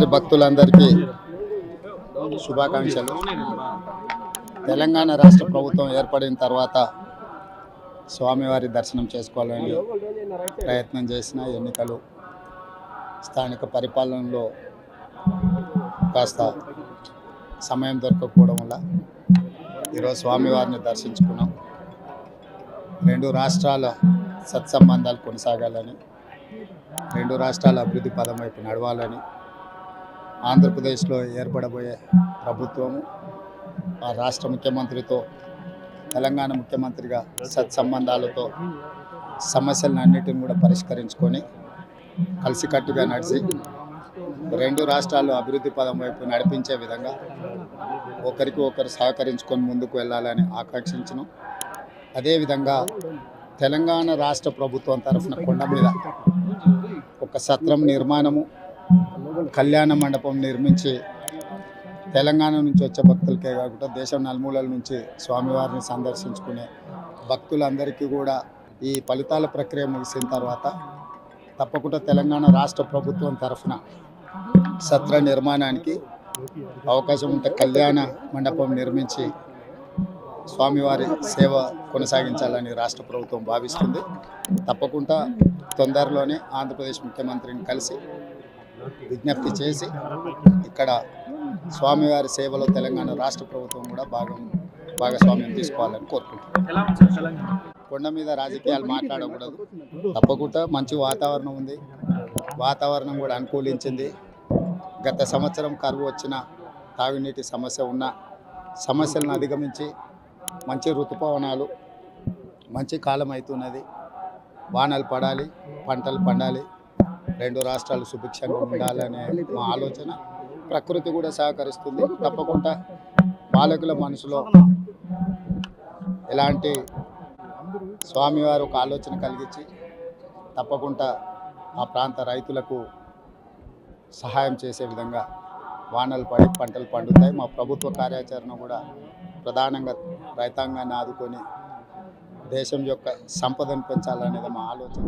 స్వామివారి భక్తులందరికీ శుభాకాంక్షలు. తెలంగాణ రాష్ట్ర ప్రభుత్వం ఏర్పడిన తర్వాత స్వామివారి దర్శనం చేసుకోవాలని ప్రయత్నం చేసిన ఎన్నికలు స్థానిక పరిపాలనలో కాస్త సమయం దొరకకపోవడం వల్ల ఈరోజు స్వామివారిని దర్శించుకున్నాం. రెండు రాష్ట్రాల సత్సంబంధాలు కొనసాగాలని, రెండు రాష్ట్రాల అభివృద్ధి పదం వైపు నడవాలని, ఆంధ్రప్రదేశ్లో ఏర్పడబోయే ప్రభుత్వము ఆ రాష్ట్ర ముఖ్యమంత్రితో తెలంగాణ ముఖ్యమంత్రిగా సత్సంబంధాలతో సమస్యలన్నిటిని కూడా పరిష్కరించుకొని కలిసికట్టుగా నడిచి రెండు రాష్ట్రాలు అభివృద్ధి పదం వైపు నడిపించే విధంగా ఒకరికి ఒకరు సహకరించుకొని ముందుకు వెళ్ళాలని ఆకాంక్షించను. అదేవిధంగా తెలంగాణ రాష్ట్ర ప్రభుత్వం తరఫున కొండ మీద ఒక సత్రం నిర్మాణము, కళ్యాణ మండపం నిర్మించి తెలంగాణ నుంచి వచ్చే భక్తులకే కాకుండా దేశం నలుమూలల నుంచి స్వామివారిని సందర్శించుకునే భక్తులందరికీ కూడా ఈ ఫలితాల ప్రక్రియ ముగిసిన తర్వాత తప్పకుండా తెలంగాణ రాష్ట్ర ప్రభుత్వం తరఫున సత్ర నిర్మాణానికి అవకాశం ఉంటే కళ్యాణ మండపం నిర్మించి స్వామివారి సేవ కొనసాగించాలని రాష్ట్ర ప్రభుత్వం భావిస్తుంది. తప్పకుండా తొందరలోనే ఆంధ్రప్రదేశ్ ముఖ్యమంత్రిని కలిసి విజ్ఞప్తి చేసి ఇక్కడ స్వామివారి సేవలో తెలంగాణ రాష్ట్ర ప్రభుత్వం కూడా భాగస్వామ్యం తీసుకోవాలని కోరుకుంటున్నాం. కొండ మీద రాజకీయాలు మాట్లాడకూడదు. తప్పకుండా మంచి వాతావరణం ఉంది, వాతావరణం కూడా అనుకూలించింది. గత సంవత్సరం కరువు వచ్చిన, తాగునీటి సమస్య ఉన్న సమస్యలను అధిగమించి మంచి ఋతుపవనాలు, మంచి కాలం అవుతున్నది. వానలు పడాలి, పంటలు పండాలి, రెండు రాష్ట్రాలు సుభిక్షంగా ఉండాలనే మా ఆలోచన. ప్రకృతి కూడా సహకరిస్తుంది. తప్పకుండా పాలకుల మనసులో ఎలాంటి స్వామివారు ఒక ఆలోచన కలిగించి తప్పకుండా ఆ ప్రాంత రైతులకు సహాయం చేసే విధంగా వానలు పడి పంటలు పండుతాయి. మా ప్రభుత్వ కార్యాచరణ కూడా ప్రధానంగా రైతాంగాన్ని ఆదుకొని దేశం యొక్క సంపదను పెంచాలనేది మా ఆలోచన.